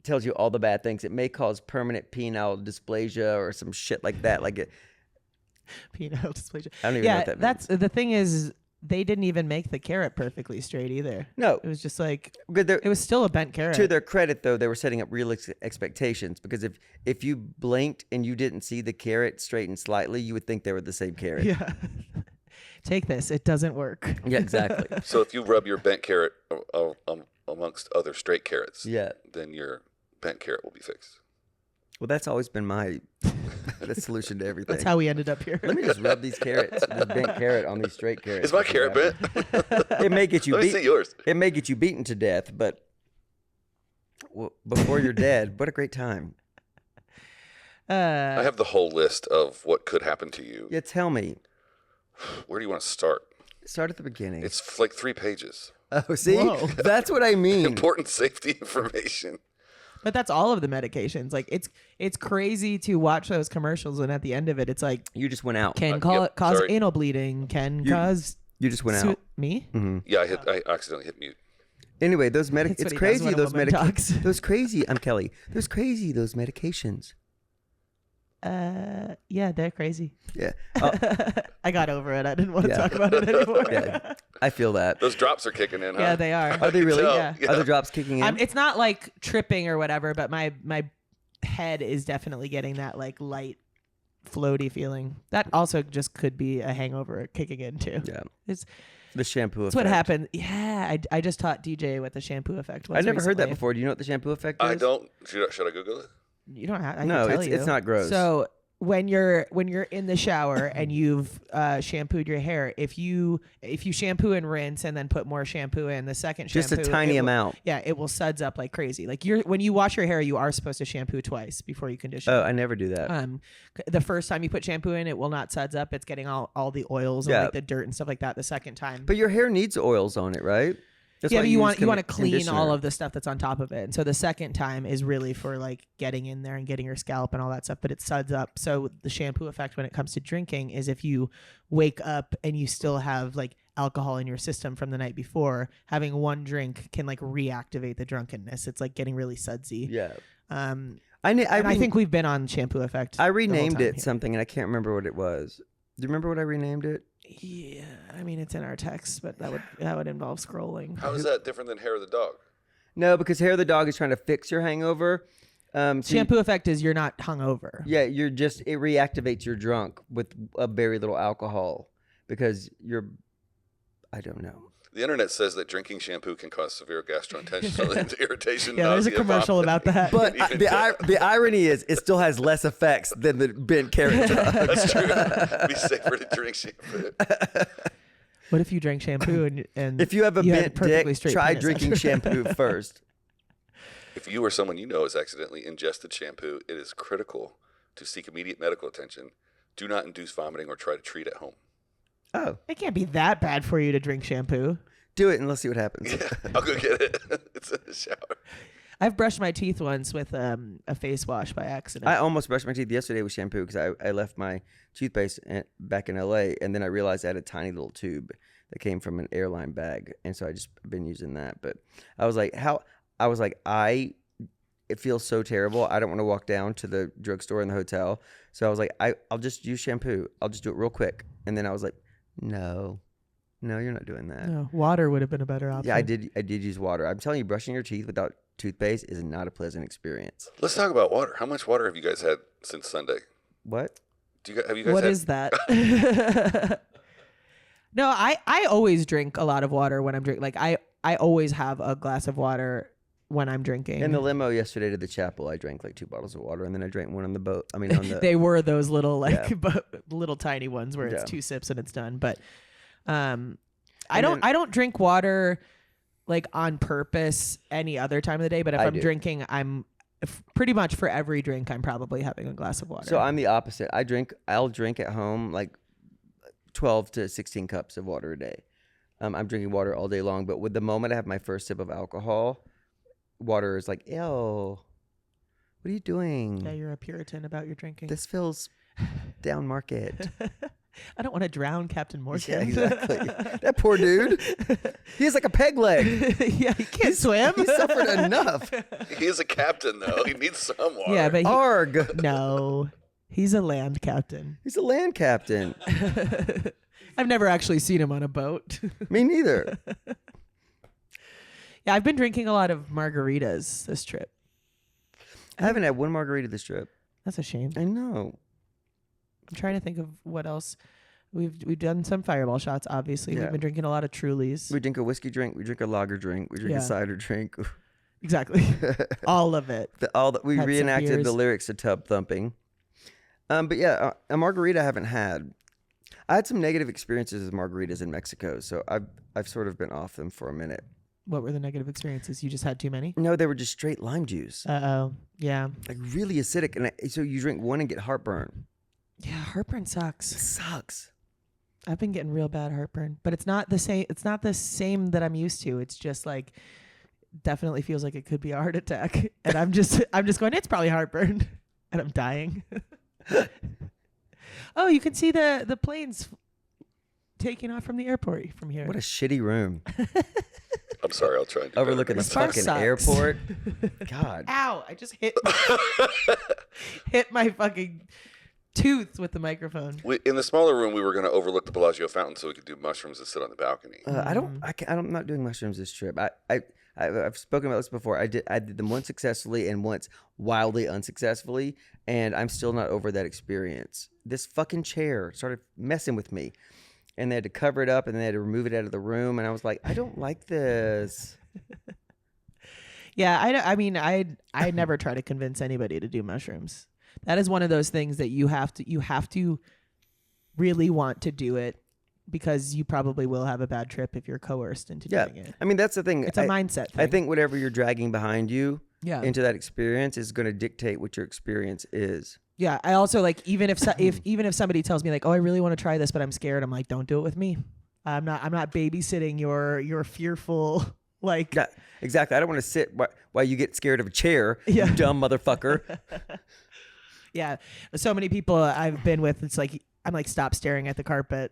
Speaker 3: tells you all the bad things. It may cause permanent penile dysplasia or some shit like that. Like it.
Speaker 4: Penile dysplasia.
Speaker 3: I don't even know what that means.
Speaker 4: That's the thing is, they didn't even make the carrot perfectly straight either.
Speaker 3: No.
Speaker 4: It was just like,
Speaker 3: Good.
Speaker 4: it was still a bent carrot.
Speaker 3: To their credit, though, they were setting up real expectations, because if you blinked and you didn't see the carrot straighten slightly, you would think they were the same carrot.
Speaker 4: Yeah. Take this. It doesn't work.
Speaker 3: Yeah, exactly.
Speaker 5: So if you rub your bent carrot amongst other straight carrots,
Speaker 3: Yeah.
Speaker 5: then your bent carrot will be fixed.
Speaker 3: Well, that's always been the solution to everything.
Speaker 4: That's how we ended up here.
Speaker 3: Let me just rub these carrots, this bent carrot on these straight carrots.
Speaker 5: Is my carrot bent?
Speaker 3: It may get you
Speaker 5: Let me see yours.
Speaker 3: It may get you beaten to death, but before you're dead, what a great time.
Speaker 5: I have the whole list of what could happen to you.
Speaker 3: Yeah, tell me.
Speaker 5: Where do you want to start?
Speaker 3: Start at the beginning.
Speaker 5: It's like 3 pages.
Speaker 3: Oh, see?
Speaker 4: Whoa.
Speaker 3: That's what I mean.
Speaker 5: Important safety information.
Speaker 4: But that's all of the medications. Like it's crazy to watch those commercials, and at the end of it, it's like
Speaker 3: You just went out.
Speaker 4: can
Speaker 5: Yep,
Speaker 4: cause
Speaker 5: sorry.
Speaker 4: anal bleeding, can
Speaker 3: You-
Speaker 4: cause
Speaker 3: You just went out.
Speaker 4: me.
Speaker 5: Yeah, I accidentally hit mute.
Speaker 3: Anyway, those
Speaker 4: That's
Speaker 3: it's
Speaker 4: what he does
Speaker 3: crazy.
Speaker 4: when a
Speaker 3: Those
Speaker 4: woman talks.
Speaker 3: those crazy. I'm Kelly. Those crazy. Those medications.
Speaker 4: Yeah, they're crazy.
Speaker 3: Yeah.
Speaker 4: I got over it. I didn't want to
Speaker 3: Yeah.
Speaker 4: talk about it anymore.
Speaker 3: Yeah. I feel that.
Speaker 5: Those drops are kicking in, huh?
Speaker 4: Yeah, they are.
Speaker 3: Are they really?
Speaker 5: tell,
Speaker 4: Yeah.
Speaker 3: Are the drops kicking in?
Speaker 4: It's not like tripping or whatever, but my head is definitely getting that like light, floaty feeling. That also just could be a hangover kicking in too.
Speaker 3: Yeah.
Speaker 4: It's
Speaker 3: The shampoo
Speaker 4: That's
Speaker 3: effect.
Speaker 4: what happened. Yeah, I just taught DJ what the shampoo effect was.
Speaker 3: I've never heard that
Speaker 4: recently.
Speaker 3: before. Do you know what the shampoo effect is?
Speaker 5: I don't. Should I Google it?
Speaker 4: You don't have. I
Speaker 3: No,
Speaker 4: can tell
Speaker 3: it's not gross.
Speaker 4: So when you're in the shower and you've shampooed your hair, if you shampoo and rinse and then put more shampoo in the second
Speaker 3: Just
Speaker 4: shampoo,
Speaker 3: a tiny
Speaker 4: it will-
Speaker 3: amount.
Speaker 4: Yeah, it will suds up like crazy. Like when you wash your hair, you are supposed to shampoo twice before you condition.
Speaker 3: Oh, I never do that.
Speaker 4: The first time you put shampoo in, it will not suds up. It's getting all the oils and
Speaker 3: Yeah.
Speaker 4: like the dirt and stuff like that. The second time,
Speaker 3: But your hair needs oils on it, right? That's
Speaker 4: yeah,
Speaker 3: why
Speaker 4: but you want
Speaker 3: use
Speaker 4: to clean all
Speaker 3: conditioner.
Speaker 4: of the stuff that's on top of it. And so the second time is really for like getting in there and getting your scalp and all that stuff, but it suds up. So the shampoo effect when it comes to drinking is if you wake up and you still have like alcohol in your system from the night before, having one drink can like reactivate the drunkenness. It's like getting really sudsy.
Speaker 3: Yeah.
Speaker 4: And
Speaker 3: I
Speaker 4: I think we've been on shampoo effect.
Speaker 3: I
Speaker 4: the whole
Speaker 3: renamed
Speaker 4: time
Speaker 3: it
Speaker 4: here.
Speaker 3: something, and I can't remember what it was. Do you remember what I renamed it?
Speaker 4: Yeah, I mean it's in our text, but that would involve scrolling.
Speaker 5: How is that different than hair of the dog?
Speaker 3: No, because hair of the dog is trying to fix your hangover. So you-
Speaker 4: Shampoo effect is you're not hungover.
Speaker 3: yeah, it reactivates your drunk with a very little alcohol because I don't know.
Speaker 5: The internet says that drinking shampoo can cause severe gastrointestinal irritation.
Speaker 4: Yeah, there's a
Speaker 5: nausea,
Speaker 4: commercial
Speaker 5: vomiting.
Speaker 4: about that.
Speaker 3: But
Speaker 5: Even
Speaker 3: the irony is, it still has less effects than the bent carrot drug.
Speaker 5: That's true. It'd be safer to drink shampoo.
Speaker 4: What if you drank shampoo and
Speaker 3: If you have a
Speaker 4: had
Speaker 3: bent
Speaker 4: perfectly
Speaker 3: dick,
Speaker 4: straight
Speaker 3: try
Speaker 4: penis
Speaker 3: drinking
Speaker 4: after?
Speaker 3: shampoo first.
Speaker 5: If you or someone you know has accidentally ingested shampoo, it is critical to seek immediate medical attention. Do not induce vomiting or try to treat at home.
Speaker 3: Oh,
Speaker 4: It can't be that bad for you to drink shampoo.
Speaker 3: do it and let's see what happens.
Speaker 5: Yeah, I'll go get it. It's in the shower.
Speaker 4: I've brushed my teeth once with a face wash by accident.
Speaker 3: I almost brushed my teeth yesterday with shampoo because I left my toothpaste back in LA, and then I realized I had a tiny little tube that came from an airline bag, and so I just been using that. But I was like, it feels so terrible. I don't want to walk down to the drugstore in the hotel, so I was like, I'll just use shampoo. I'll just do it real quick. And then I was like, no, you're not doing that.
Speaker 4: No, water would have been a better option.
Speaker 3: Yeah, I did use water. I'm telling you, brushing your teeth without toothpaste is not a pleasant experience.
Speaker 5: Let's talk about water. How much water have you guys had since Sunday?
Speaker 3: What?
Speaker 5: Have you guys
Speaker 4: What
Speaker 5: had?
Speaker 4: is that? No, I always drink a lot of water when I'm drinking. Like I always have a glass of water when I'm drinking.
Speaker 3: In the limo yesterday to the chapel, I drank like 2 bottles of water, and then I drank one on the boat. I mean, on the
Speaker 4: they were those little
Speaker 3: Yeah.
Speaker 4: little tiny ones where it's
Speaker 3: Yeah.
Speaker 4: 2 sips and it's done. But I don't drink water like on purpose any other time of the day. But if I'm
Speaker 3: do.
Speaker 4: drinking, pretty much for every drink, I'm probably having a glass of water.
Speaker 3: So I'm the opposite. I'll drink at home like 12 to 16 cups of water a day. I'm drinking water all day long, but with the moment I have my first sip of alcohol, water is like, ew, what are you doing?
Speaker 4: Yeah, you're a Puritan about your drinking.
Speaker 3: This feels down market.
Speaker 4: I don't want to drown Captain Morgan.
Speaker 3: Yeah, exactly. That poor dude. He has like a peg leg.
Speaker 4: Yeah, he can't swim.
Speaker 3: He suffered enough.
Speaker 5: He is a captain, though. He needs some water.
Speaker 4: Yeah, but
Speaker 3: Arg.
Speaker 4: no, he's a land captain.
Speaker 3: He's a land captain.
Speaker 4: I've never actually seen him on a boat.
Speaker 3: Me neither.
Speaker 4: Yeah, I've been drinking a lot of margaritas this trip.
Speaker 3: I haven't had one margarita this trip.
Speaker 4: That's a shame.
Speaker 3: I know.
Speaker 4: I'm trying to think of what else. We've done some Fireball shots, obviously.
Speaker 3: Yeah.
Speaker 4: We've been drinking a lot of Trulies.
Speaker 3: We drink a whiskey drink. We drink a lager drink. We drink
Speaker 4: Yeah.
Speaker 3: a cider drink.
Speaker 4: Exactly. All of it.
Speaker 3: We
Speaker 4: Had some
Speaker 3: reenacted the
Speaker 4: beers.
Speaker 3: lyrics to Tub Thumping. But yeah, a margarita I haven't had. I had some negative experiences with margaritas in Mexico, so I've sort of been off them for a minute.
Speaker 4: What were the negative experiences? You just had too many?
Speaker 3: No, they were just straight lime juice,
Speaker 4: Uh-oh. Yeah.
Speaker 3: like really acidic, and so you drink one and get heartburn.
Speaker 4: Yeah, heartburn
Speaker 3: It
Speaker 4: sucks.
Speaker 3: sucks.
Speaker 4: I've been getting real bad heartburn, but it's not the same. It's not the same that I'm used to. It's just like definitely feels like it could be a heart attack, and I'm just going. It's probably heartburn, and I'm dying. Oh, you can see the planes taking off from the airport from here.
Speaker 3: What a shitty room.
Speaker 5: I'm sorry. I'll try and do
Speaker 3: Overlooking the
Speaker 5: better.
Speaker 4: bar
Speaker 3: fucking
Speaker 4: sucks.
Speaker 3: airport. God.
Speaker 4: Ow! I just hit my fucking tooth with the microphone.
Speaker 5: In the smaller room, we were going to overlook the Bellagio fountain so we could do mushrooms and sit on the balcony.
Speaker 3: I'm not doing mushrooms this trip. I've spoken about this before. I did them once successfully and once wildly unsuccessfully, and I'm still not over that experience. This fucking chair started messing with me, and they had to cover it up, and they had to remove it out of the room, and I was like, I don't like this.
Speaker 4: Yeah, I mean, I never try to convince anybody to do mushrooms. That is one of those things that you have to really want to do it, because you probably will have a bad trip if you're coerced into
Speaker 3: Yeah,
Speaker 4: doing it.
Speaker 3: I mean that's the thing.
Speaker 4: It's a mindset thing.
Speaker 3: I think whatever you're dragging behind you
Speaker 4: Yeah.
Speaker 3: into that experience is going to dictate what your experience is.
Speaker 4: Yeah, I also like even if if somebody tells me like, "Oh, I really want to try this, but I'm scared." I'm like, "Don't do it with me. I'm not babysitting your fearful like."
Speaker 3: Yeah, exactly. I don't want to sit while you get scared of a chair,
Speaker 4: Yeah.
Speaker 3: you dumb motherfucker.
Speaker 4: Yeah, so many people I've been with, it's like I'm like, stop staring at the carpet,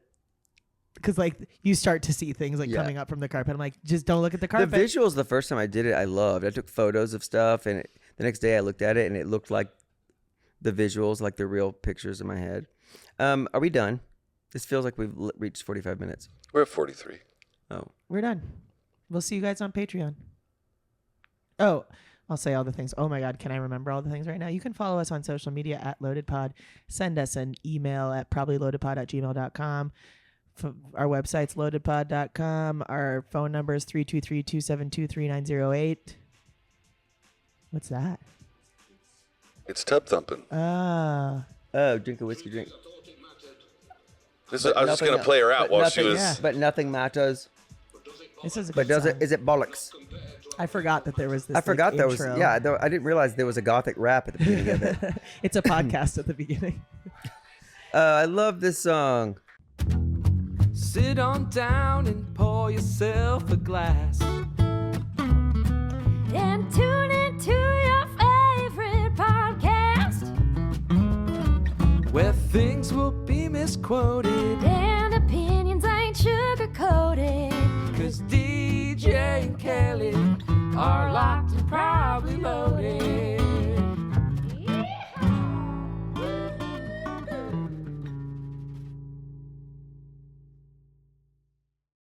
Speaker 4: because like you start to see things like
Speaker 3: Yeah.
Speaker 4: coming up from the carpet. I'm like, just don't look at the
Speaker 3: The
Speaker 4: carpet.
Speaker 3: visuals, the first time I did it, I loved. I took photos of stuff, and the next day I looked at it, and it looked like the visuals, like the real pictures in my head. Are we done? This feels like we've reached 45 minutes.
Speaker 5: We're at 43.
Speaker 3: Oh,
Speaker 4: We're done. We'll see you guys on Patreon. Oh, I'll say all the things. Oh my God, can I remember all the things right now? You can follow us on social media at LoadedPod. Send us an email at probablyloadedpod@gmail.com. Our website's loadedpod.com. Our phone number is 323-272-3908. What's that?
Speaker 5: It's tub thumping.
Speaker 4: Ah.
Speaker 3: drink a whiskey drink.
Speaker 5: I was just going to play her out while she was.
Speaker 4: yeah.
Speaker 3: But nothing matters.
Speaker 4: This is a
Speaker 3: But
Speaker 4: good
Speaker 3: does it?
Speaker 4: song.
Speaker 3: Is it bollocks?
Speaker 4: I forgot that there was this.
Speaker 3: I forgot that was
Speaker 4: intro.
Speaker 3: I didn't realize there was a gothic rap at the beginning of it.
Speaker 4: It's a podcast at the beginning.
Speaker 3: I love this song.
Speaker 1: Sit on down and pour yourself a glass.
Speaker 2: And tune into your favorite podcast.
Speaker 1: Where things will be misquoted.
Speaker 2: And opinions ain't sugar coated.
Speaker 1: 'Cause deep